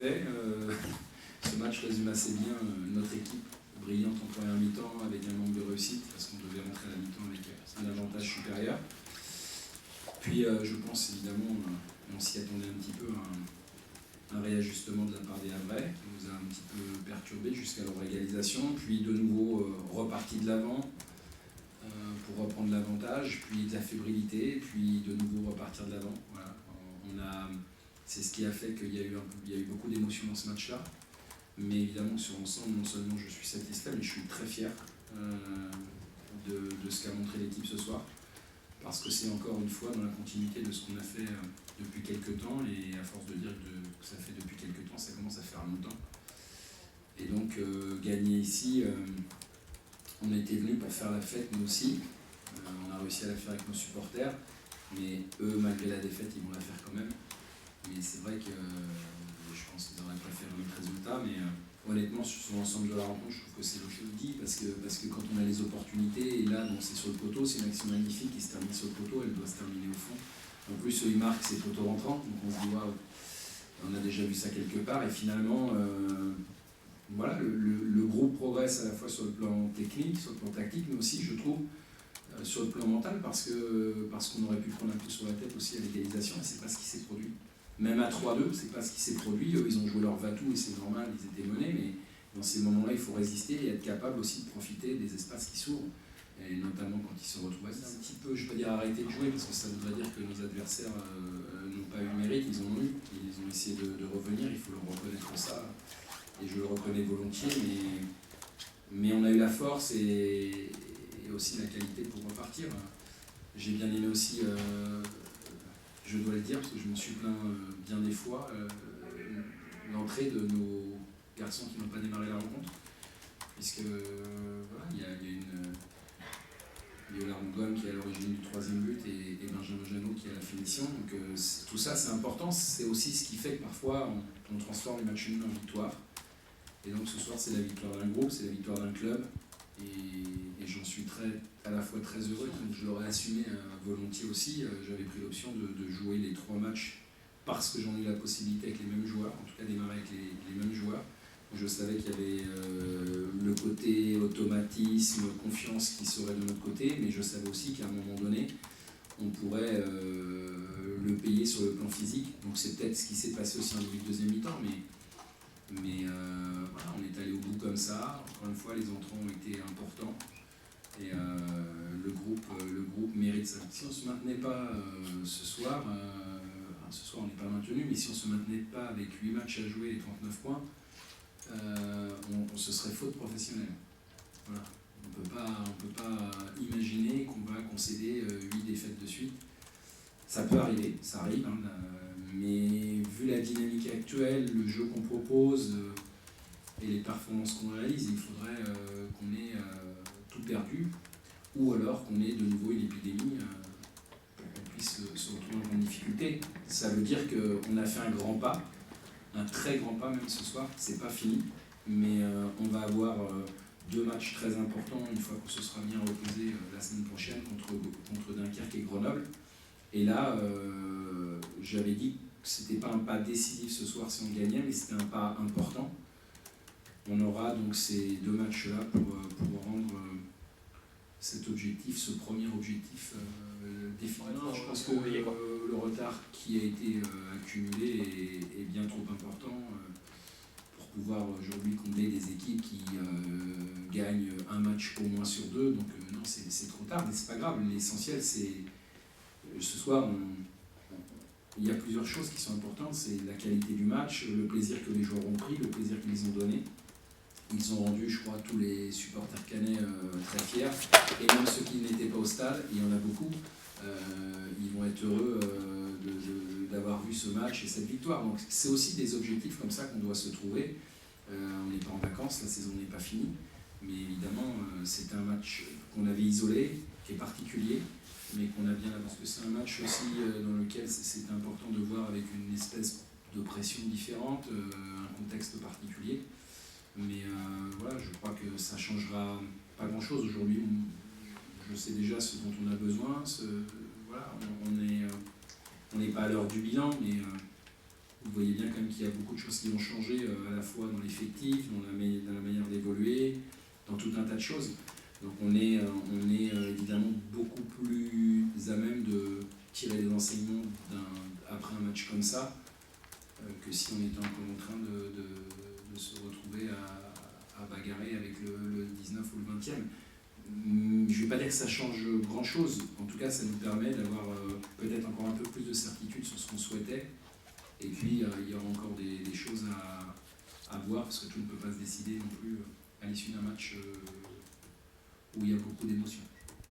Ce match résume assez bien notre équipe brillante en première mi-temps avec un manque de réussite parce qu'on devait rentrer à la mi-temps avec un avantage supérieur. Puis je pense évidemment, on s'y attendait un petit peu, un réajustement de la part des Havrais qui nous a un petit peu perturbé jusqu'à leur égalisation, puis de nouveau reparti de l'avant pour reprendre l'avantage, puis de la fébrilité, puis de nouveau repartir de l'avant. Voilà. C'est ce qui a fait qu'il y a eu beaucoup d'émotions dans ce match-là. Mais évidemment, sur l'ensemble, non seulement je suis satisfait, mais je suis très fier de ce qu'a montré l'équipe ce soir. Parce que c'est encore une fois dans la continuité de ce qu'on a fait depuis quelques temps. Et à force de dire que ça fait depuis quelques temps, ça commence à faire longtemps. Et donc, gagner ici, on était venus pour faire la fête, nous aussi. On a réussi à la faire avec nos supporters. Mais eux, malgré la défaite, ils vont la faire quand même. Mais c'est vrai que je pense qu'ils auraient préféré un autre résultat. Mais honnêtement, sur l'ensemble de la rencontre, je trouve que c'est le chose dit. Parce que quand on a les opportunités, et là, bon, c'est sur le poteau, c'est une action magnifique qui se termine sur le poteau, elle doit se terminer au fond. En plus, eux, ils marquent, c'est poteau rentrant. Donc on se dit, waouh, on a déjà vu ça quelque part. Et finalement, voilà, le groupe progresse à la fois sur le plan technique, sur le plan tactique, mais aussi, je trouve, sur le plan mental, parce qu'on aurait pu prendre un coup sur la tête aussi à l'égalisation, et c'est pas ce qui s'est produit. Même à 3-2, c'est pas ce qui s'est produit. Eux, ils ont joué leur va-tout et c'est normal, ils étaient menés, mais dans ces moments-là, il faut résister et être capable aussi de profiter des espaces qui s'ouvrent, et notamment quand ils se retrouvent un petit peu, je ne vais pas dire arrêter de jouer, parce que ça voudrait dire que nos adversaires n'ont pas eu le mérite, ils en ont eu, ils ont essayé de revenir, il faut leur reconnaître ça, et je le reconnais volontiers, mais on a eu la force et aussi la qualité pour repartir. J'ai bien aimé aussi, je dois le dire, parce que je me suis plaint bien des fois, l'entrée de nos garçons qui n'ont pas démarré la rencontre, puisque voilà, il y a une Viola Rongon qui est à l'origine du troisième but et Benjamin Janot qui est à la finition. Donc tout ça c'est important, c'est aussi ce qui fait que parfois on transforme les matchs nuls en victoire. Et donc ce soir c'est la victoire d'un groupe, c'est la victoire d'un club. Et j'en suis à la fois très heureux, donc je l'aurais assumé volontiers aussi. J'avais pris l'option de jouer les 3 matchs parce que j'en ai eu la possibilité avec les mêmes joueurs, en tout cas démarrer avec les mêmes joueurs. Je savais qu'il y avait le côté automatisme, confiance qui serait de notre côté, mais je savais aussi qu'à un moment donné, on pourrait le payer sur le plan physique. Donc c'est peut-être ce qui s'est passé aussi en début de deuxième mi-temps, mais voilà, on est allé au bout comme ça. Encore une fois, les entrants ont été importants et le groupe mérite ça. Si on ne se maintenait pas ce soir on n'est pas maintenu, mais si on ne se maintenait pas avec 8 matchs à jouer et 39 points, ce serait faute professionnelle. Voilà. On ne peut pas imaginer qu'on va concéder 8 défaites de suite. Ça peut arriver, ça arrive, hein, mais vu la dynamique actuelle, le jeu qu'on propose et les performances qu'on réalise, il faudrait qu'on ait tout perdu, ou alors qu'on ait de nouveau une épidémie pour qu'on puisse se retrouver en grande difficulté. Ça veut dire qu'on a fait un grand pas, un très grand pas même ce soir, c'est pas fini, mais on va avoir 2 matchs très importants une fois qu'on se sera bien reposé la semaine prochaine contre Dunkerque et Grenoble. Et là, j'avais dit que c'était pas un pas décisif ce soir si on gagnait, mais c'était un pas important. On aura donc ces 2 matchs-là pour rendre cet objectif, ce premier objectif définitif. Je pense que le retard qui a été accumulé est bien trop important pour pouvoir aujourd'hui combler des équipes qui gagnent un match au moins sur 2. Donc non, c'est trop tard, mais c'est pas grave. L'essentiel, c'est ce soir, il y a plusieurs choses qui sont importantes. C'est la qualité du match, le plaisir que les joueurs ont pris, le plaisir qu'ils ont donné. Ils ont rendu, je crois, tous les supporters cannais très fiers. Et même ceux qui n'étaient pas au stade, il y en a beaucoup, ils vont être heureux d'avoir vu ce match et cette victoire. Donc c'est aussi des objectifs comme ça qu'on doit se trouver. On n'est pas en vacances, la saison n'est pas finie. Mais évidemment, c'est un match qu'on avait isolé, qui est particulier, mais qu'on a bien, parce que c'est un match aussi dans lequel c'est important de voir avec une espèce de pression différente, un contexte particulier. Mais voilà, je crois que ça changera pas grand-chose aujourd'hui. Je sais déjà ce dont on a besoin. Voilà, on n'est pas à l'heure du bilan, mais vous voyez bien quand même qu'il y a beaucoup de choses qui ont changé à la fois dans l'effectif, dans la manière d'évoluer, dans tout un tas de choses. Donc on est évidemment beaucoup plus à même de tirer des enseignements après un match comme ça que si on était encore en train de se retrouver à bagarrer avec le 19 ou le 20e. Je ne vais pas dire que ça change grand-chose, en tout cas ça nous permet d'avoir peut-être encore un peu plus de certitude sur ce qu'on souhaitait. Et puis il y aura encore des choses à voir, parce que tout ne peut pas se décider non plus à l'issue d'un match où il y a beaucoup d'émotions.